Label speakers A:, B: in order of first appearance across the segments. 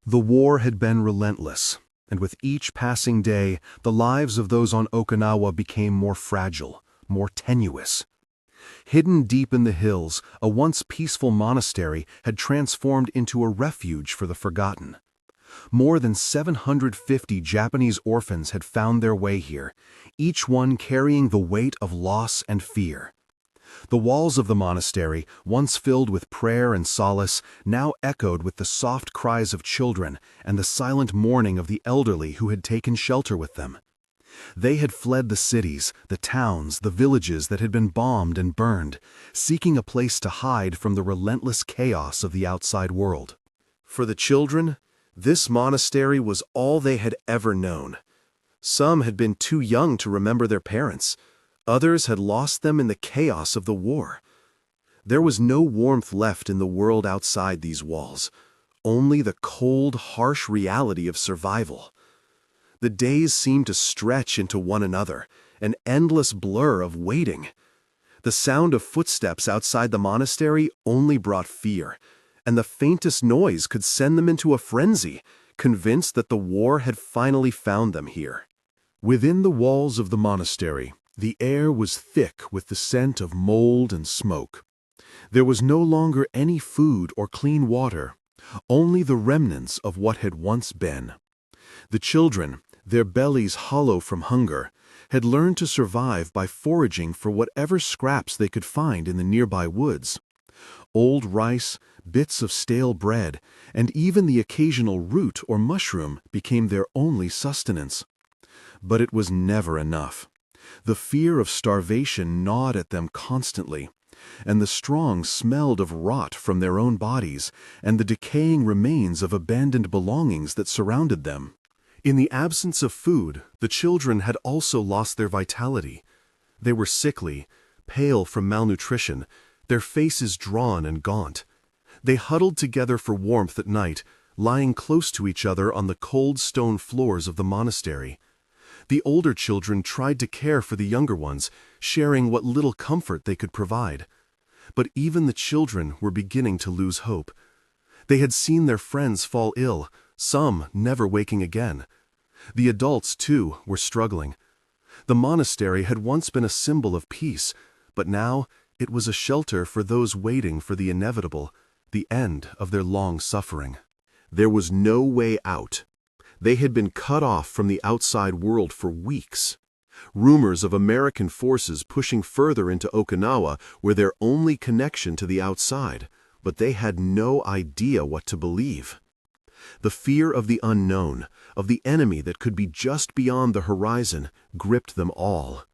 A: The war had been relentless, and with each passing day, the lives of those on Okinawa became more fragile, more tenuous. Hidden deep in the hills, a once peaceful monastery had transformed into a refuge for the forgotten. More than 750 Japanese orphans had found their way here, each one carrying the weight of loss and fear. The walls of the monastery, once filled with prayer and solace, now echoed with the soft cries of children and the silent mourning of the elderly who had taken shelter with them. They had fled the cities, the towns, the villages that had been bombed and burned, seeking a place to hide from the relentless chaos of the outside world. For the children, this monastery was all they had ever known. Some had been too young to remember their parents. Others had lost them in the chaos of the war. There was no warmth left in the world outside these walls, only the cold, harsh reality of survival. The days seemed to stretch into one another, an endless blur of waiting. The sound of footsteps outside the monastery only brought fear, and the faintest noise could send them into a frenzy, convinced that the war had finally found them here. Within the walls of the monastery, the air was thick with the scent of mold and smoke. There was no longer any food or clean water, only the remnants of what had once been. The children, their bellies hollow from hunger, had learned to survive by foraging for whatever scraps they could find in the nearby woods. Old rice, bits of stale bread, and even the occasional root or mushroom became their only sustenance. But it was never enough. The fear of starvation gnawed at them constantly, and the strong smelled of rot from their own bodies and the decaying remains of abandoned belongings that surrounded them. In the absence of food, the children had also lost their vitality. They were sickly, pale from malnutrition, their faces drawn and gaunt. They huddled together for warmth at night, lying close to each other on the cold stone floors of the monastery. The older children tried to care for the younger ones, sharing what little comfort they could provide. But even the children were beginning to lose hope. They had seen their friends fall ill, some never waking again. The adults, too, were struggling. The monastery had once been a symbol of peace, but now it was a shelter for those waiting for the inevitable, the end of their long suffering. There was no way out. They had been cut off from the outside world for weeks. Rumors of American forces pushing further into Okinawa were their only connection to the outside, but they had no idea what to believe. The fear of the unknown, of the enemy that could be just beyond the horizon, gripped them all.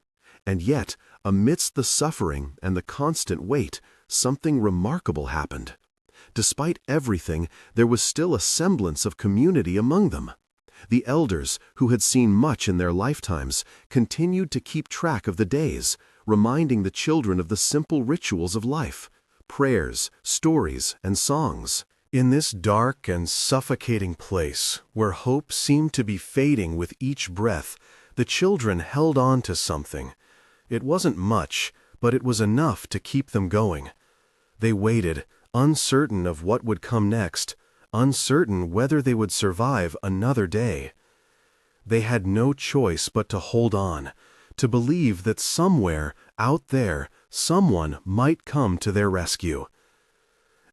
A: And yet, amidst the suffering and the constant wait, something remarkable happened. Despite everything, there was still a semblance of community among them. The elders, who had seen much in their lifetimes, continued to keep track of the days, reminding the children of the simple rituals of life, prayers, stories, and songs. In this dark and suffocating place, where hope seemed to be fading with each breath, the children held on to something. It wasn't much, but it was enough to keep them going. They waited, uncertain of what would come next, uncertain whether they would survive another day. They had no choice but to hold on, to believe that somewhere, out there, someone might come to their rescue.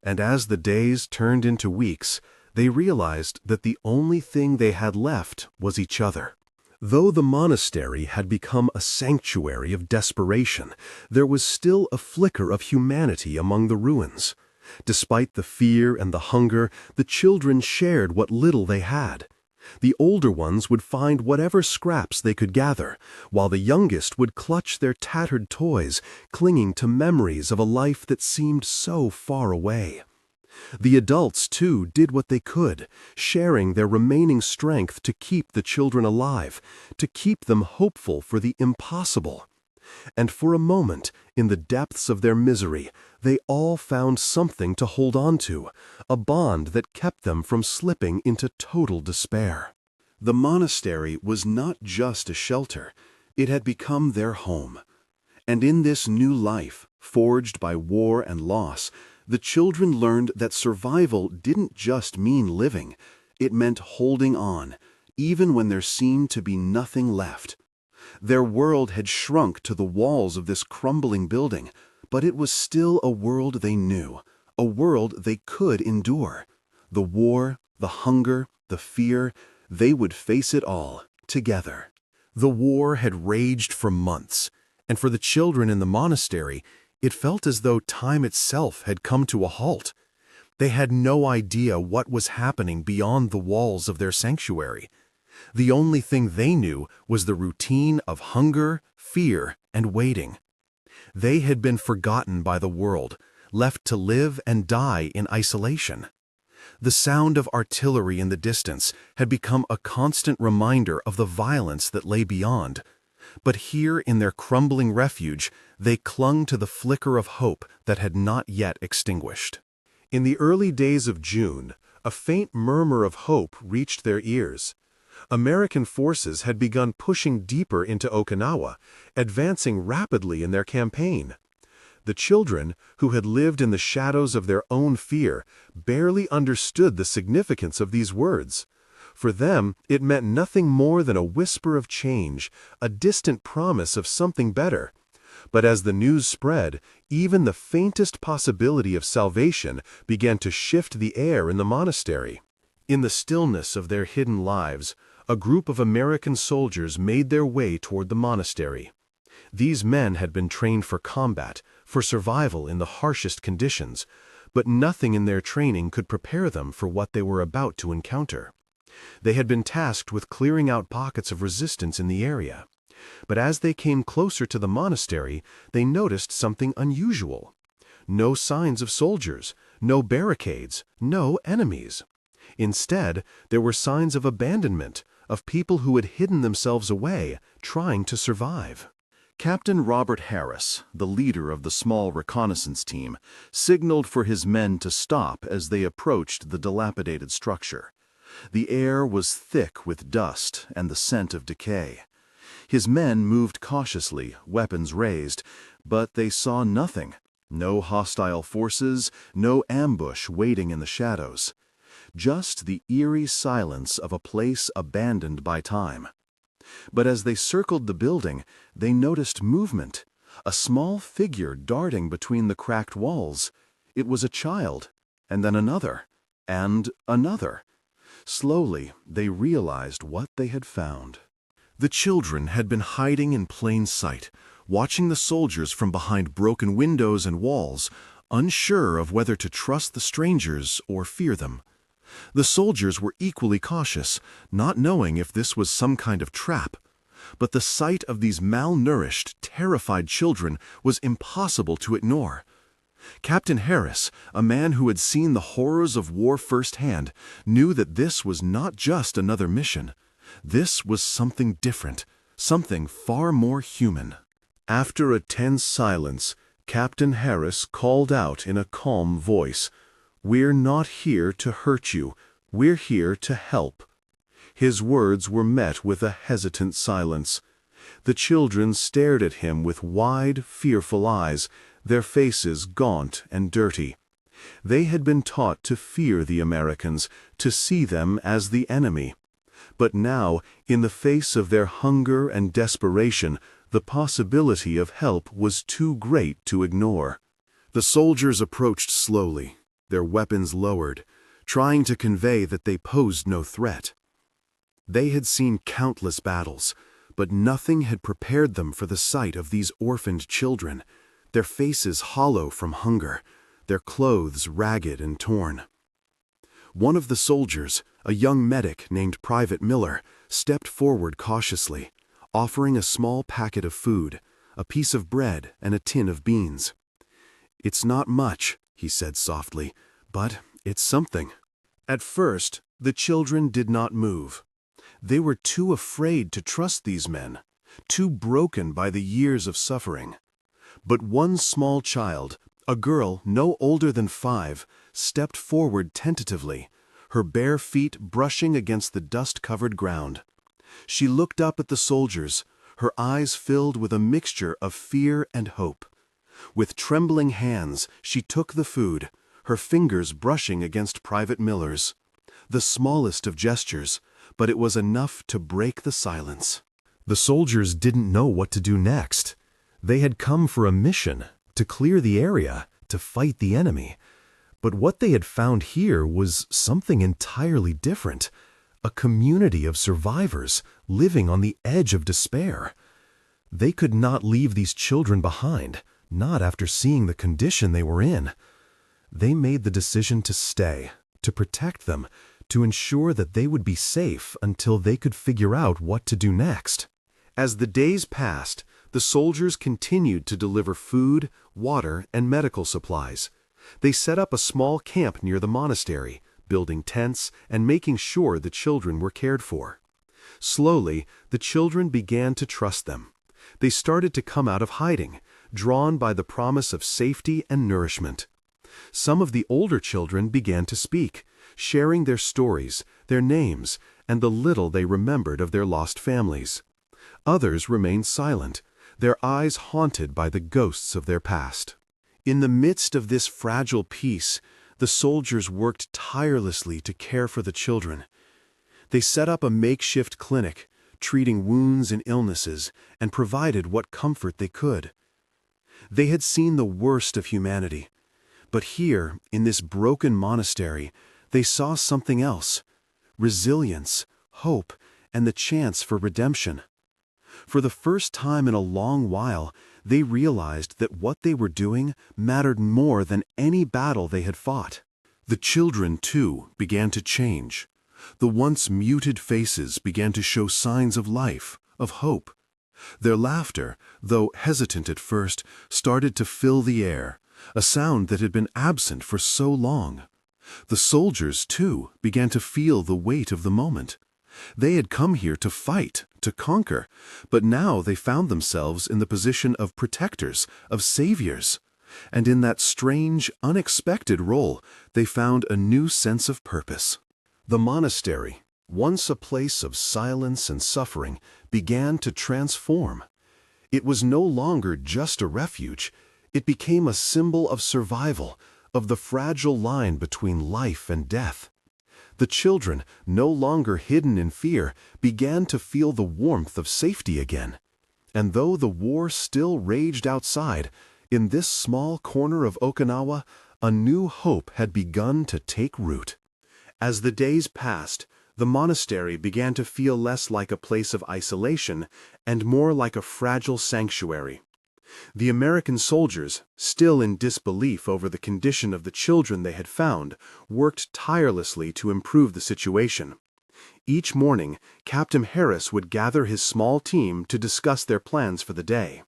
A: And as the days turned into weeks, they realized that the only thing they had left was each other. Though the monastery had become a sanctuary of desperation, there was still a flicker of humanity among the ruins. Despite the fear and the hunger, the children shared what little they had. The older ones would find whatever scraps they could gather, while the youngest would clutch their tattered toys, clinging to memories of a life that seemed so far away. The adults, too, did what they could, sharing their remaining strength to keep the children alive, to keep them hopeful for the impossible. And for a moment, in the depths of their misery, they all found something to hold on to, a bond that kept them from slipping into total despair. The monastery was not just a shelter, it had become their home. And in this new life, forged by war and loss, the children learned that survival didn't just mean living, It meant holding on, even when there seemed to be nothing left. Their world had shrunk to the walls of this crumbling building, but it was still a world they knew, a world they could endure. The war, the hunger, the fear, they would face it all, together. The war had raged for months, and for the children in the monastery, it felt as though time itself had come to a halt. They had no idea what was happening beyond the walls of their sanctuary. The only thing they knew was the routine of hunger, fear, and waiting. They had been forgotten by the world, left to live and die in isolation. The sound of artillery in the distance had become a constant reminder of the violence that lay beyond. But here in their crumbling refuge, they clung to the flicker of hope that had not yet extinguished. In the early days of June, a faint murmur of hope reached their ears. American forces had begun pushing deeper into Okinawa, advancing rapidly in their campaign. The children, who had lived in the shadows of their own fear, barely understood the significance of these words. For them, it meant nothing more than a whisper of change, a distant promise of something better. But as the news spread, even the faintest possibility of salvation began to shift the air in the monastery. In the stillness of their hidden lives, a group of American soldiers made their way toward the monastery. These men had been trained for combat, for survival in the harshest conditions, but nothing in their training could prepare them for what they were about to encounter. They had been tasked with clearing out pockets of resistance in the area. But as they came closer to the monastery, they noticed something unusual. No signs of soldiers, no barricades, no enemies. Instead, there were signs of abandonment, of people who had hidden themselves away, trying to survive. Captain Robert Harris, the leader of the small reconnaissance team, signaled for his men to stop as they approached the dilapidated structure. The air was thick with dust and the scent of decay. His men moved cautiously, weapons raised, but they saw nothing. No hostile forces, no ambush waiting in the shadows. Just the eerie silence of a place abandoned by time. But as they circled the building, they noticed movement, a small figure darting between the cracked walls. It was a child, and then another, and another. Slowly, they realized what they had found. The children had been hiding in plain sight, watching the soldiers from behind broken windows and walls, unsure of whether to trust the strangers or fear them. The soldiers were equally cautious, not knowing if this was some kind of trap. But the sight of these malnourished, terrified children was impossible to ignore. Captain Harris, a man who had seen the horrors of war firsthand, knew that this was not just another mission. This was something different, something far more human. After a tense silence, Captain Harris called out in a calm voice, "We're not here to hurt you. We're here to help." His words were met with a hesitant silence. The children stared at him with wide, fearful eyes, their faces gaunt and dirty. They had been taught to fear the Americans, to see them as the enemy. But now, in the face of their hunger and desperation, the possibility of help was too great to ignore. The soldiers approached slowly, their weapons lowered, trying to convey that they posed no threat. They had seen countless battles, but nothing had prepared them for the sight of these orphaned children, their faces hollow from hunger, their clothes ragged and torn. One of the soldiers, a young medic named Private Miller, stepped forward cautiously, offering a small packet of food, a piece of bread and a tin of beans. "It's not much," he said softly, "but it's something." At first, the children did not move. They were too afraid to trust these men, too broken by the years of suffering. But one small child, a girl no older than 5, stepped forward tentatively, her bare feet brushing against the dust-covered ground. She looked up at the soldiers, her eyes filled with a mixture of fear and hope. With trembling hands, she took the food, her fingers brushing against Private Miller's. the smallest of gestures, but it was enough to break the silence. The soldiers didn't know what to do next. They had come for a mission, to clear the area, to fight the enemy. But what they had found here was something entirely different. A community of survivors living on the edge of despair. They could not leave these children behind, not after seeing the condition they were in. They made the decision to stay, to protect them, to ensure that they would be safe until they could figure out what to do next. As the days passed, the soldiers continued to deliver food, water, and medical supplies. They set up a small camp near the monastery, building tents and making sure the children were cared for. Slowly, the children began to trust them. They started to come out of hiding, drawn by the promise of safety and nourishment. Some of the older children began to speak, sharing their stories, their names, and the little they remembered of their lost families. Others remained silent, their eyes haunted by the ghosts of their past. In the midst of this fragile peace, the soldiers worked tirelessly to care for the children. They set up a makeshift clinic, treating wounds and illnesses, and provided what comfort they could. They had seen the worst of humanity, but here, in this broken monastery, they saw something else: resilience, hope, and the chance for redemption. For the first time in a long while, they realized that what they were doing mattered more than any battle they had fought. The children, too, began to change. The once muted faces began to show signs of life, of hope. Their laughter, though hesitant at first, started to fill the air, a sound that had been absent for so long. The soldiers, too, began to feel the weight of the moment. They had come here to fight, to conquer, but now they found themselves in the position of protectors, of saviors. And in that strange, unexpected role, they found a new sense of purpose. The monastery, once a place of silence and suffering, began to transform. It was no longer just a refuge. It became a symbol of survival, of the fragile line between life and death. The children, no longer hidden in fear, began to feel the warmth of safety again. And though the war still raged outside, in this small corner of Okinawa, a new hope had begun to take root. As the days passed, the monastery began to feel less like a place of isolation and more like a fragile sanctuary. The American soldiers, still in disbelief over the condition of the children they had found, worked tirelessly to improve the situation. Each morning, Captain Harris would gather his small team to discuss their plans for the day.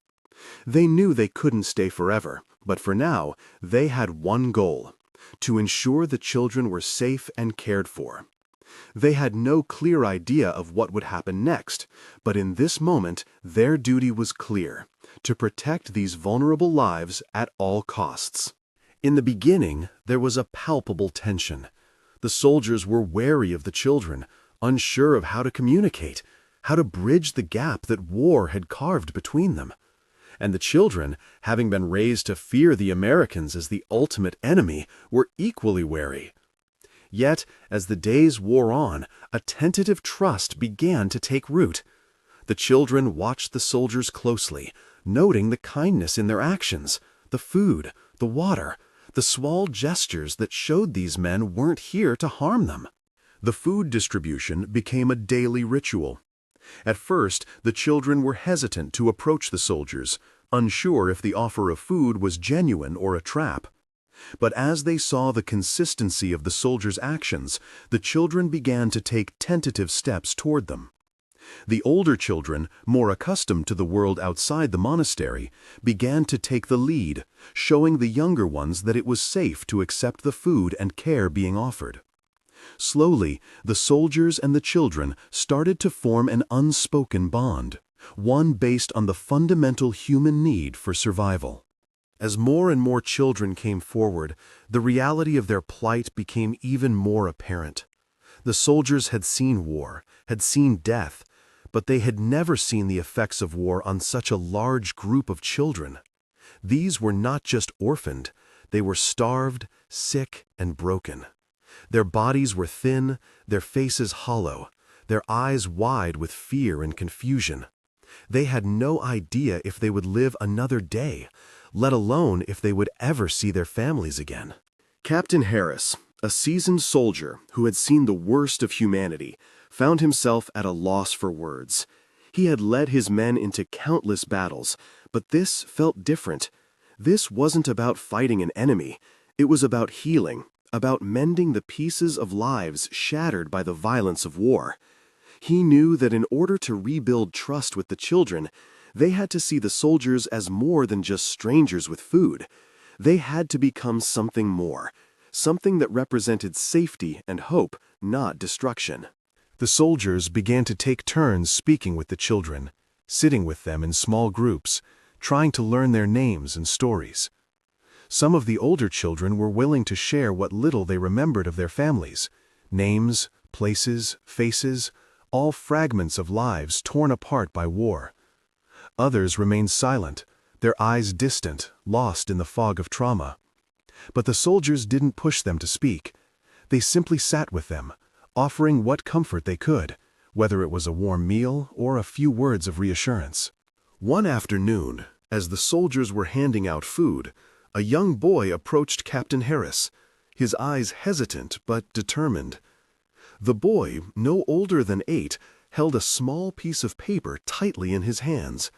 A: They knew they couldn't stay forever, but for now, they had one goal: to ensure the children were safe and cared for. They had no clear idea of what would happen next, but in this moment, their duty was clear: to protect these vulnerable lives at all costs. In the beginning, there was a palpable tension. The soldiers were wary of the children, unsure of how to communicate, how to bridge the gap that war had carved between them. And the children, having been raised to fear the Americans as the ultimate enemy, were equally wary. Yet, as the days wore on, a tentative trust began to take root. The children watched the soldiers closely, noting the kindness in their actions, the food, the water, the small gestures that showed these men weren't here to harm them. The food distribution became a daily ritual. At first, the children were hesitant to approach the soldiers, unsure if the offer of food was genuine or a trap. But as they saw the consistency of the soldiers' actions, the children began to take tentative steps toward them. The older children, more accustomed to the world outside the monastery, began to take the lead, showing the younger ones that it was safe to accept the food and care being offered. Slowly, the soldiers and the children started to form an unspoken bond, one based on the fundamental human need for survival. As more and more children came forward, the reality of their plight became even more apparent. The soldiers had seen war, had seen death, but they had never seen the effects of war on such a large group of children. These were not just orphaned, they were starved, sick, and broken. Their bodies were thin, their faces hollow, their eyes wide with fear and confusion. They had no idea if they would live another day, let alone if they would ever see their families again. Captain Harris, a seasoned soldier who had seen the worst of humanity, found himself at a loss for words. He had led his men into countless battles, but this felt different. This wasn't about fighting an enemy. It was about healing, about mending the pieces of lives shattered by the violence of war. He knew that in order to rebuild trust with the children, they had to see the soldiers as more than just strangers with food. They had to become something more, something that represented safety and hope, not destruction. The soldiers began to take turns speaking with the children, sitting with them in small groups, trying to learn their names and stories. Some of the older children were willing to share what little they remembered of their families, names, places, faces, all fragments of lives torn apart by war. Others remained silent, their eyes distant, lost in the fog of trauma. But the soldiers didn't push them to speak. They simply sat with them, offering what comfort they could, whether it was a warm meal or a few words of reassurance. One afternoon, as the soldiers were handing out food, a young boy approached Captain Harris, his eyes hesitant but determined. The boy, no older than 8, held a small piece of paper tightly in his hands.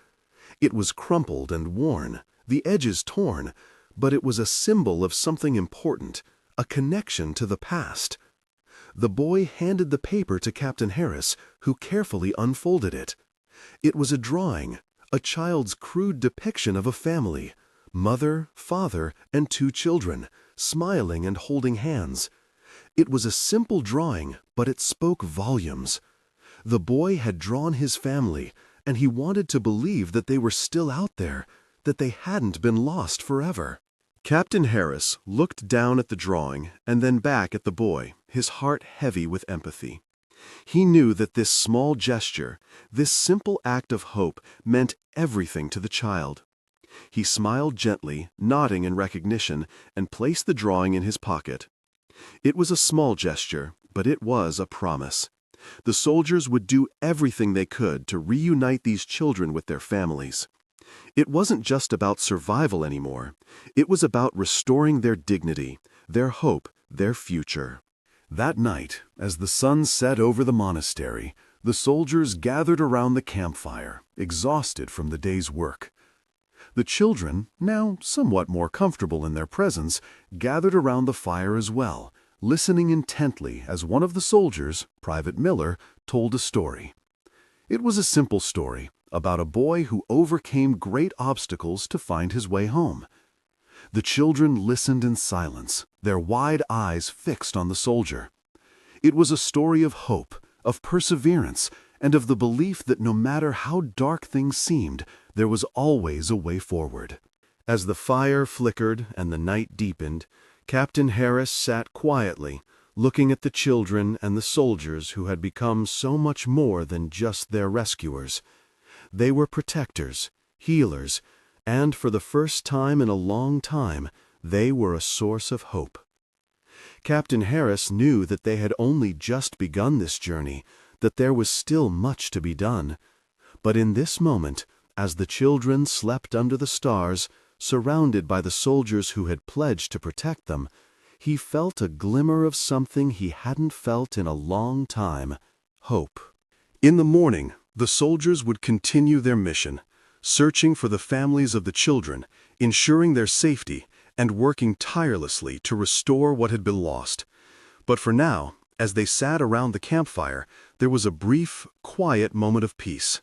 A: It was crumpled and worn, the edges torn, but it was a symbol of something important, a connection to the past. The boy handed the paper to Captain Harris, who carefully unfolded it. It was a drawing, a child's crude depiction of a family, mother, father, and 2 children, smiling and holding hands. It was a simple drawing, but it spoke volumes. The boy had drawn his family, and he wanted to believe that they were still out there, that they hadn't been lost forever. Captain Harris looked down at the drawing and then back at the boy, his heart heavy with empathy. He knew that this small gesture, this simple act of hope, meant everything to the child. He smiled gently, nodding in recognition, and placed the drawing in his pocket. It was a small gesture, but it was a promise. The soldiers would do everything they could to reunite these children with their families. It wasn't just about survival anymore. It was about restoring their dignity, their hope, their future. That night, as the sun set over the monastery, the soldiers gathered around the campfire, exhausted from the day's work. The children, now somewhat more comfortable in their presence, gathered around the fire as well, listening intently as one of the soldiers, Private Miller, told a story. It was a simple story about a boy who overcame great obstacles to find his way home. The children listened in silence, their wide eyes fixed on the soldier. It was a story of hope, of perseverance, and of the belief that no matter how dark things seemed, there was always a way forward. As the fire flickered and the night deepened, Captain Harris sat quietly, looking at the children and the soldiers who had become so much more than just their rescuers. They were protectors, healers, and for the first time in a long time, they were a source of hope. Captain Harris knew that they had only just begun this journey, that there was still much to be done. But in this moment, as the children slept under the stars, surrounded by the soldiers who had pledged to protect them, he felt a glimmer of something he hadn't felt in a long time: hope. In the morning, the soldiers would continue their mission, searching for the families of the children, ensuring their safety, and working tirelessly to restore what had been lost. But for now, as they sat around the campfire, there was a brief, quiet moment of peace.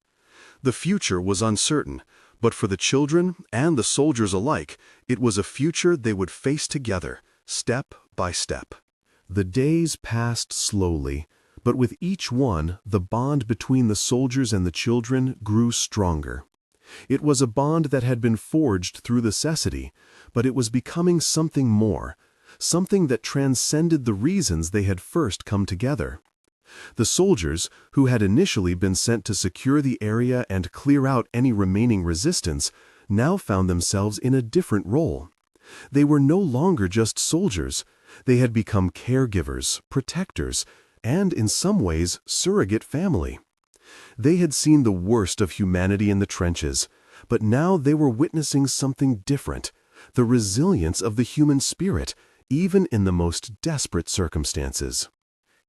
A: The future was uncertain, but for the children and the soldiers alike, it was a future they would face together, step by step. The days passed slowly, but with each one, the bond between the soldiers and the children grew stronger. It was a bond that had been forged through necessity, but it was becoming something more, something that transcended the reasons they had first come together. The soldiers, who had initially been sent to secure the area and clear out any remaining resistance, now found themselves in a different role. They were no longer just soldiers. They had become caregivers, protectors, and in some ways, surrogate family. They had seen the worst of humanity in the trenches, but now they were witnessing something different, the resilience of the human spirit, even in the most desperate circumstances.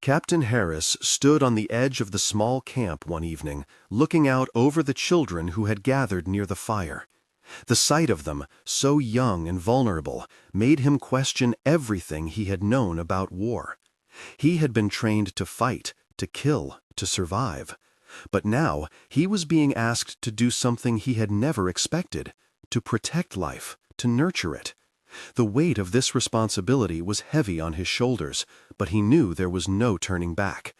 A: Captain Harris stood on the edge of the small camp one evening, looking out over the children who had gathered near the fire. The sight of them, so young and vulnerable, made him question everything he had known about war. He had been trained to fight, to kill, to survive. But now he was being asked to do something he had never expected, to protect life, to nurture it. The weight of this responsibility was heavy on his shoulders, but he knew there was no turning back.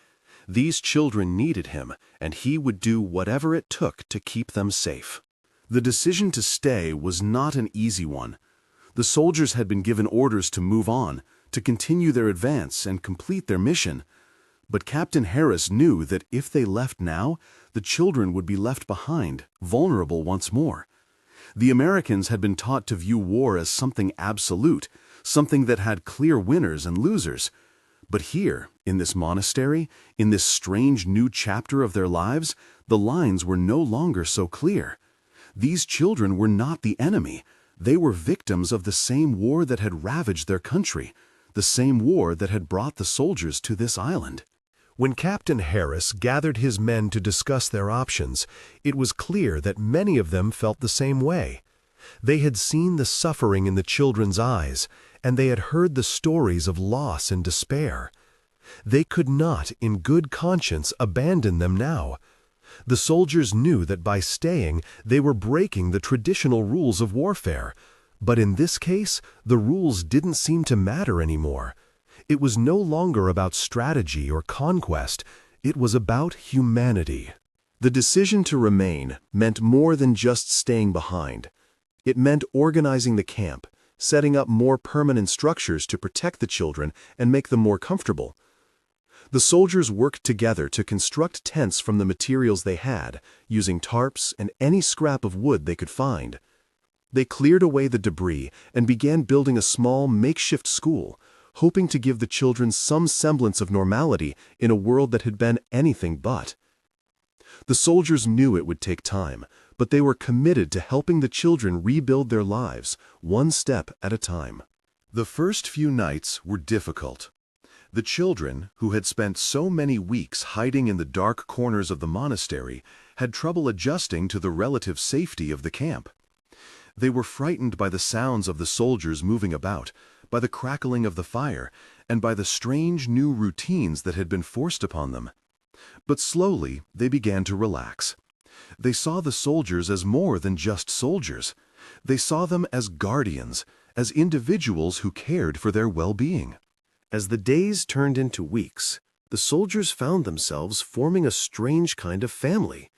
A: These children needed him, and he would do whatever it took to keep them safe. The decision to stay was not an easy one. The soldiers had been given orders to move on, to continue their advance and complete their mission. But Captain Harris knew that if they left now, the children would be left behind, vulnerable once more. The Americans had been taught to view war as something absolute, something that had clear winners and losers. But here, in this monastery, in this strange new chapter of their lives, the lines were no longer so clear. These children were not the enemy. They were victims of the same war that had ravaged their country, the same war that had brought the soldiers to this island. When Captain Harris gathered his men to discuss their options, it was clear that many of them felt the same way. They had seen the suffering in the children's eyes, and they had heard the stories of loss and despair. They could not, in good conscience, abandon them now. The soldiers knew that by staying, they were breaking the traditional rules of warfare. But in this case, the rules didn't seem to matter anymore. It was no longer about strategy or conquest. It was about humanity. The decision to remain meant more than just staying behind. It meant organizing the camp, setting up more permanent structures to protect the children and make them more comfortable. The soldiers worked together to construct tents from the materials they had, using tarps and any scrap of wood they could find. They cleared away the debris and began building a small makeshift school, hoping to give the children some semblance of normality in a world that had been anything but. The soldiers knew it would take time, but they were committed to helping the children rebuild their lives, one step at a time. The first few nights were difficult. The children, who had spent so many weeks hiding in the dark corners of the monastery, had trouble adjusting to the relative safety of the camp. They were frightened by the sounds of the soldiers moving about, by the crackling of the fire, and by the strange new routines that had been forced upon them. But slowly they began to relax. They saw the soldiers as more than just soldiers. They saw them as guardians, as individuals who cared for their well-being. As the days turned into weeks, the soldiers found themselves forming a strange kind of family.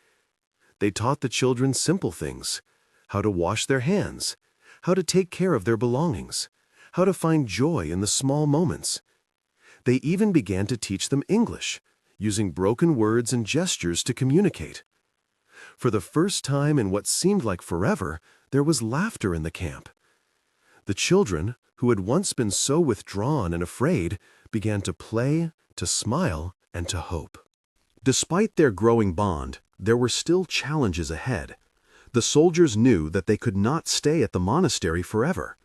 A: They taught the children simple things: how to wash their hands, how to take care of their belongings, how to find joy in the small moments. They even began to teach them English, using broken words and gestures to communicate. For the first time in what seemed like forever, there was laughter in the camp. The children, who had once been so withdrawn and afraid, began to play, to smile, and to hope. Despite their growing bond, there were still challenges ahead. The soldiers knew that they could not stay at the monastery forever.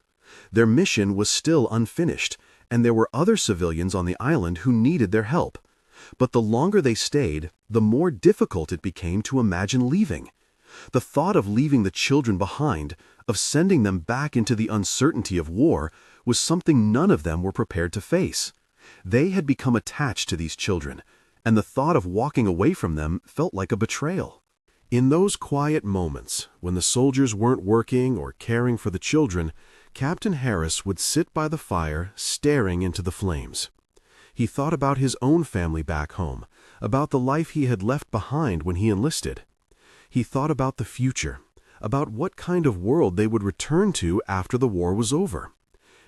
A: Their mission was still unfinished, and there were other civilians on the island who needed their help. But the longer they stayed, the more difficult it became to imagine leaving. The thought of leaving the children behind, of sending them back into the uncertainty of war, was something none of them were prepared to face. They had become attached to these children, and the thought of walking away from them felt like a betrayal. In those quiet moments, when the soldiers weren't working or caring for the children, Captain Harris would sit by the fire, staring into the flames. He thought about his own family back home, about the life he had left behind when he enlisted. He thought about the future, about what kind of world they would return to after the war was over.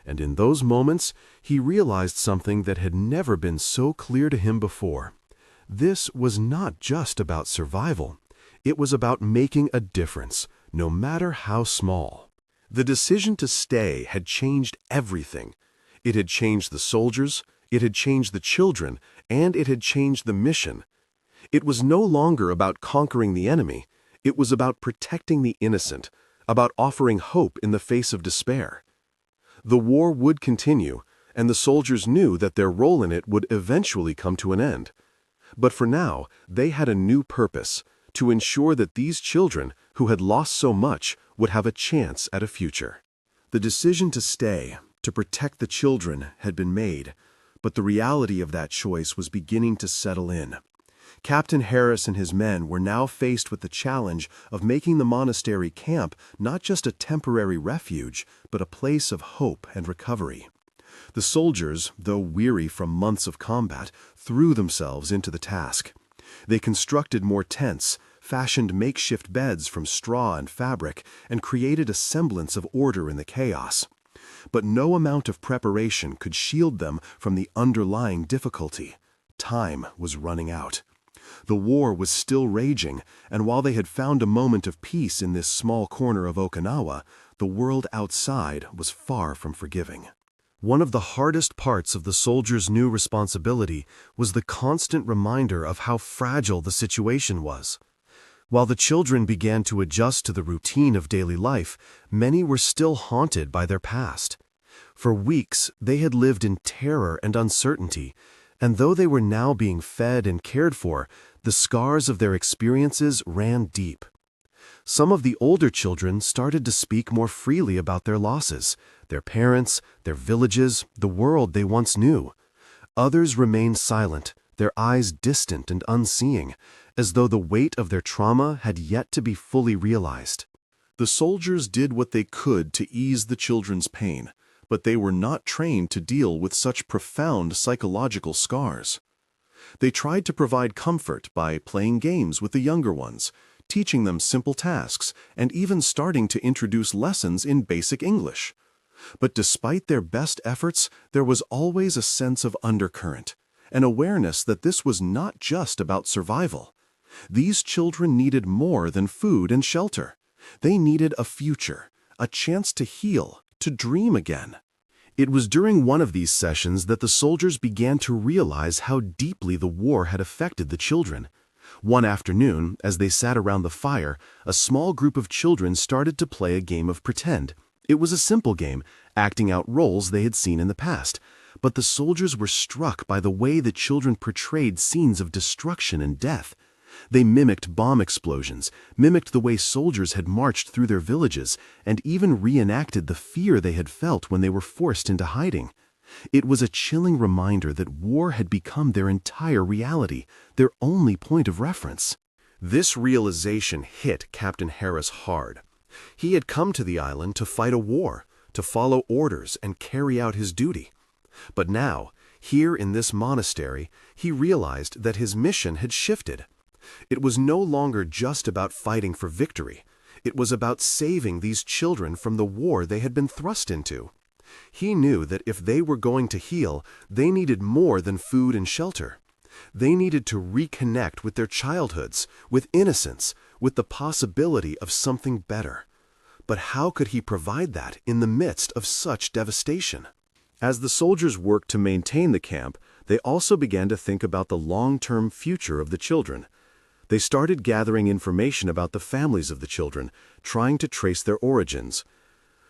A: And in those moments, he realized something that had never been so clear to him before. This was not just about survival. It was about making a difference, no matter how small. The decision to stay had changed everything. It had changed the soldiers, it had changed the children, and it had changed the mission. It was no longer about conquering the enemy, it was about protecting the innocent, about offering hope in the face of despair. The war would continue, and the soldiers knew that their role in it would eventually come to an end. But for now, they had a new purpose: to ensure that these children, who had lost so much, would have a chance at a future. The decision to stay, to protect the children, had been made, but the reality of that choice was beginning to settle in. Captain Harris and his men were now faced with the challenge of making the monastery camp not just a temporary refuge, but a place of hope and recovery. The soldiers, though weary from months of combat, threw themselves into the task. They constructed more tents, fashioned makeshift beds from straw and fabric, and created a semblance of order in the chaos. But no amount of preparation could shield them from the underlying difficulty. Time was running out. The war was still raging, and while they had found a moment of peace in this small corner of Okinawa, the world outside was far from forgiving. One of the hardest parts of the soldiers' new responsibility was the constant reminder of how fragile the situation was. While the children began to adjust to the routine of daily life, many were still haunted by their past. For weeks, they had lived in terror and uncertainty, and though they were now being fed and cared for, the scars of their experiences ran deep. Some of the older children started to speak more freely about their losses, their parents, their villages, the world they once knew. Others remained silent, their eyes distant and unseeing, as though the weight of their trauma had yet to be fully realized. The soldiers did what they could to ease the children's pain, but they were not trained to deal with such profound psychological scars. They tried to provide comfort by playing games with the younger ones, teaching them simple tasks, and even starting to introduce lessons in basic English. But despite their best efforts, there was always a sense of undercurrent, an awareness that this was not just about survival. These children needed more than food and shelter. They needed a future, a chance to heal, to dream again. It was during one of these sessions that the soldiers began to realize how deeply the war had affected the children. One afternoon, as they sat around the fire, a small group of children started to play a game of pretend. It was a simple game, acting out roles they had seen in the past, but the soldiers were struck by the way the children portrayed scenes of destruction and death. They mimicked bomb explosions, mimicked the way soldiers had marched through their villages, and even reenacted the fear they had felt when they were forced into hiding. It was a chilling reminder that war had become their entire reality, their only point of reference. This realization hit Captain Harris hard. He had come to the island to fight a war, to follow orders and carry out his duty. But now, here in this monastery, he realized that his mission had shifted. It was no longer just about fighting for victory. It was about saving these children from the war they had been thrust into. He knew that if they were going to heal, they needed more than food and shelter. They needed to reconnect with their childhoods, with innocence, with the possibility of something better. But how could he provide that in the midst of such devastation? As the soldiers worked to maintain the camp, they also began to think about the long-term future of the children. They started gathering information about the families of the children, trying to trace their origins.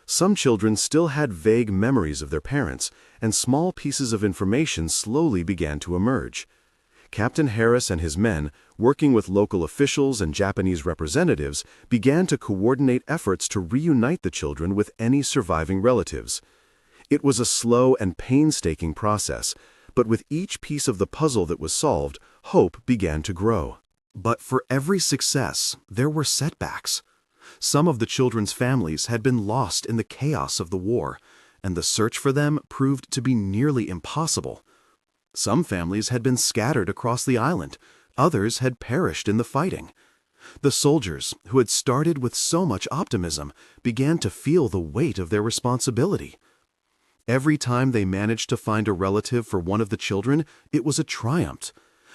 A: Some children still had vague memories of their parents, and small pieces of information slowly began to emerge. Captain Harris and his men, working with local officials and Japanese representatives, began to coordinate efforts to reunite the children with any surviving relatives. It was a slow and painstaking process, but with each piece of the puzzle that was solved, hope began to grow. But for every success, there were setbacks. Some of the children's families had been lost in the chaos of the war, and the search for them proved to be nearly impossible. Some families had been scattered across the island, others had perished in the fighting. The soldiers, who had started with so much optimism, began to feel the weight of their responsibility. Every time they managed to find a relative for one of the children, it was a triumph.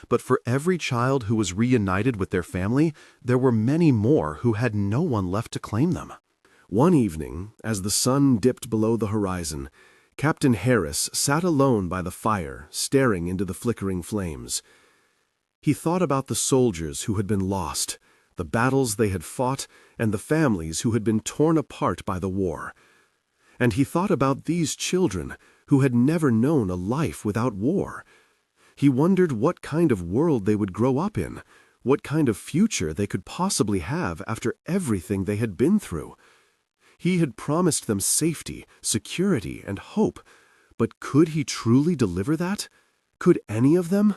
A: But for every child who was reunited with their family, there were many more who had no one left to claim them. One evening, as the sun dipped below the horizon, Captain Harris sat alone by the fire, staring into the flickering flames. He thought about the soldiers who had been lost, the battles they had fought, and the families who had been torn apart by the war. And he thought about these children who had never known a life without war. He wondered what kind of world they would grow up in, what kind of future they could possibly have after everything they had been through. He had promised them safety, security, and hope, but could he truly deliver that? Could any of them?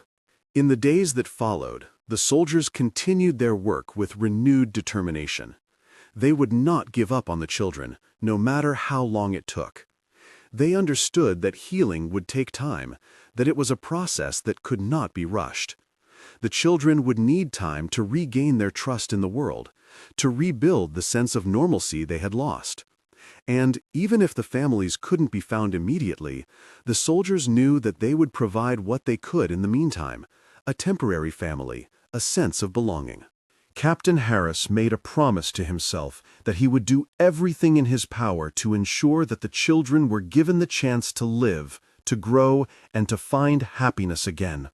A: In the days that followed, the soldiers continued their work with renewed determination. They would not give up on the children, no matter how long it took. They understood that healing would take time, that it was a process that could not be rushed. The children would need time to regain their trust in the world, to rebuild the sense of normalcy they had lost. And even if the families couldn't be found immediately, the soldiers knew that they would provide what they could in the meantime, a temporary family, a sense of belonging. Captain Harris made a promise to himself that he would do everything in his power to ensure that the children were given the chance to live, to grow, and to find happiness again.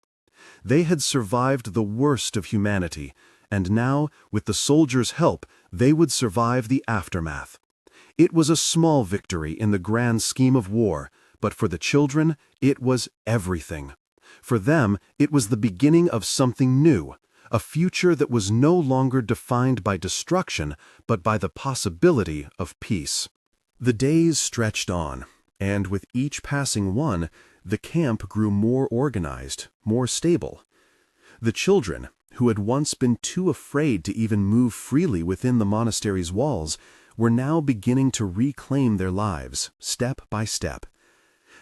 A: They had survived the worst of humanity, and now, with the soldiers' help, they would survive the aftermath. It was a small victory in the grand scheme of war, but for the children, it was everything. For them, it was the beginning of something new, a future that was no longer defined by destruction, but by the possibility of peace. The days stretched on, and with each passing one, the camp grew more organized, more stable. The children, who had once been too afraid to even move freely within the monastery's walls, were now beginning to reclaim their lives, step by step.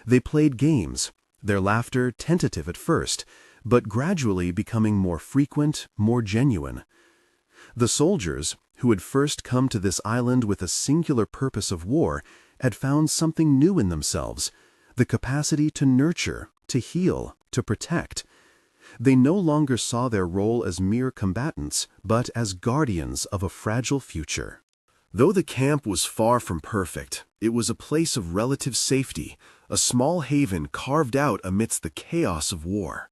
A: They played games, their laughter tentative at first, but gradually becoming more frequent, more genuine. The soldiers, who had first come to this island with a singular purpose of war, had found something new in themselves, the capacity to nurture, to heal, to protect. They no longer saw their role as mere combatants, but as guardians of a fragile future. Though the camp was far from perfect, it was a place of relative safety, a small haven carved out amidst the chaos of war.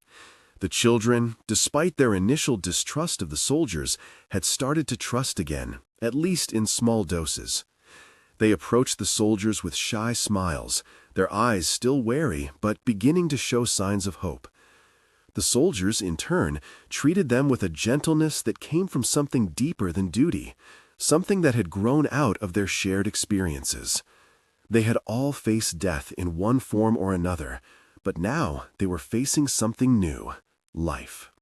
A: The children, despite their initial distrust of the soldiers, had started to trust again, at least in small doses. They approached the soldiers with shy smiles, their eyes still wary but beginning to show signs of hope. The soldiers, in turn, treated them with a gentleness that came from something deeper than duty, something that had grown out of their shared experiences. They had all faced death in one form or another, but now they were facing something new. Life.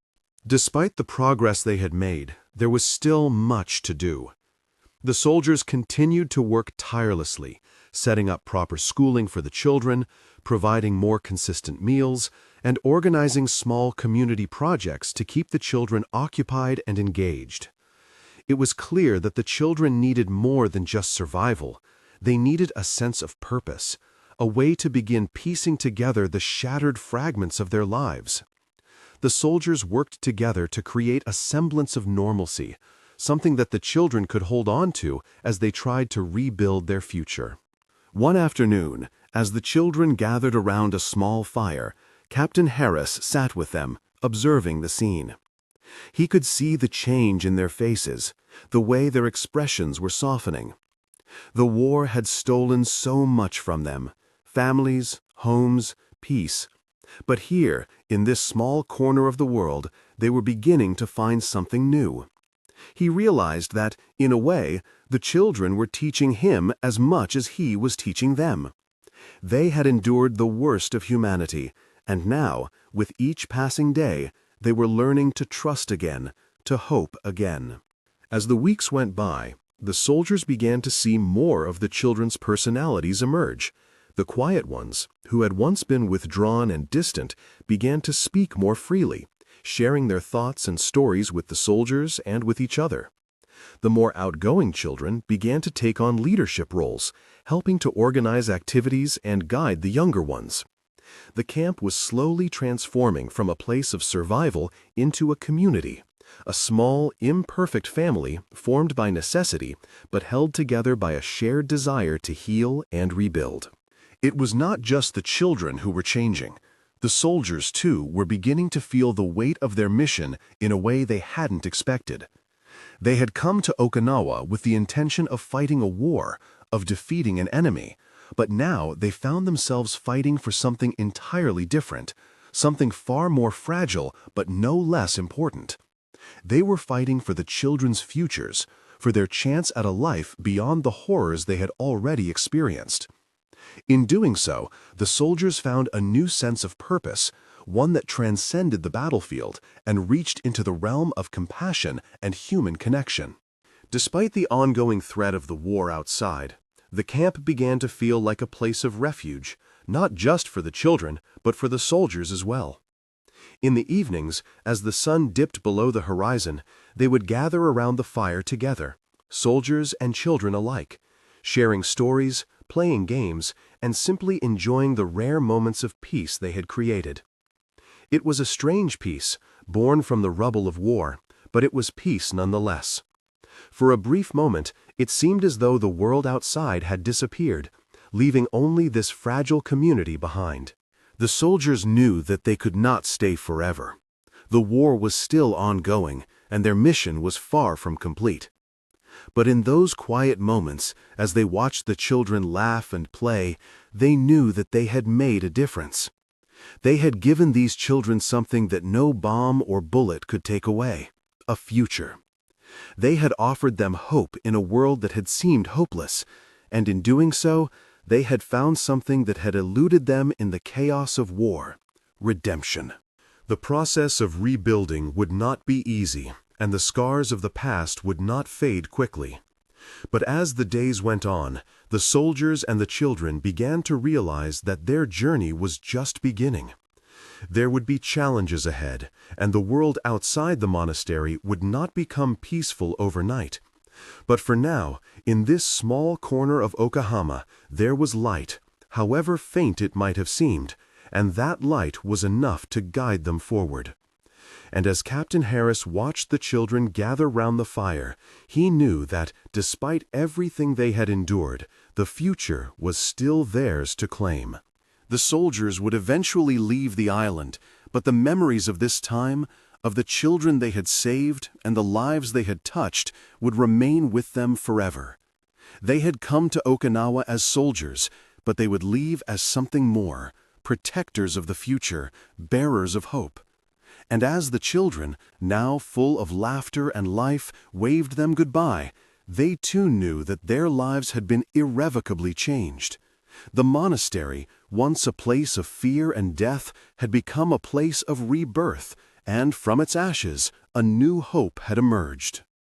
A: Despite the progress they had made, there was still much to do. The soldiers continued to work tirelessly, setting up proper schooling for the children, providing more consistent meals, and organizing small community projects to keep the children occupied and engaged. It was clear that the children needed more than just survival. They needed a sense of purpose, a way to begin piecing together the shattered fragments of their lives. The soldiers worked together to create a semblance of normalcy, something that the children could hold on to as they tried to rebuild their future. One afternoon, as the children gathered around a small fire, Captain Harris sat with them, observing the scene. He could see the change in their faces, the way their expressions were softening. The war had stolen so much from them: families, homes, peace. But here, in this small corner of the world, they were beginning to find something new. He realized that, in a way, the children were teaching him as much as he was teaching them. They had endured the worst of humanity, and now, with each passing day, they were learning to trust again, to hope again. As the weeks went by, the soldiers began to see more of the children's personalities emerge. The quiet ones, who had once been withdrawn and distant, began to speak more freely, sharing their thoughts and stories with the soldiers and with each other. The more outgoing children began to take on leadership roles, helping to organize activities and guide the younger ones. The camp was slowly transforming from a place of survival into a community, a small, imperfect family formed by necessity, but held together by a shared desire to heal and rebuild. It was not just the children who were changing. The soldiers, too, were beginning to feel the weight of their mission in a way they hadn't expected. They had come to Okinawa with the intention of fighting a war, of defeating an enemy, but now they found themselves fighting for something entirely different, something far more fragile but no less important. They were fighting for the children's futures, for their chance at a life beyond the horrors they had already experienced. In doing so, the soldiers found a new sense of purpose, one that transcended the battlefield and reached into the realm of compassion and human connection. Despite the ongoing threat of the war outside, the camp began to feel like a place of refuge, not just for the children, but for the soldiers as well. In the evenings, as the sun dipped below the horizon, they would gather around the fire together, soldiers and children alike, sharing stories, playing games, and simply enjoying the rare moments of peace they had created. It was a strange peace, born from the rubble of war, but it was peace nonetheless. For a brief moment, it seemed as though the world outside had disappeared, leaving only this fragile community behind. The soldiers knew that they could not stay forever. The war was still ongoing, and their mission was far from complete. But in those quiet moments, as they watched the children laugh and play, they knew that they had made a difference. They had given these children something that no bomb or bullet could take away: a future. They had offered them hope in a world that had seemed hopeless, and in doing so, they had found something that had eluded them in the chaos of war: redemption. The process of rebuilding would not be easy, and the scars of the past would not fade quickly. But as the days went on, the soldiers and the children began to realize that their journey was just beginning. There would be challenges ahead, and the world outside the monastery would not become peaceful overnight. But for now, in this small corner of Okinawa, there was light, however faint it might have seemed, and that light was enough to guide them forward. And as Captain Harris watched the children gather round the fire, he knew that, despite everything they had endured, the future was still theirs to claim. The soldiers would eventually leave the island, but the memories of this time, of the children they had saved and the lives they had touched, would remain with them forever. They had come to Okinawa as soldiers, but they would leave as something more: protectors of the future, bearers of hope. And as the children, now full of laughter and life, waved them goodbye, they too knew that their lives had been irrevocably changed. The monastery, once a place of fear and death, had become a place of rebirth, and from its ashes, a new hope had emerged.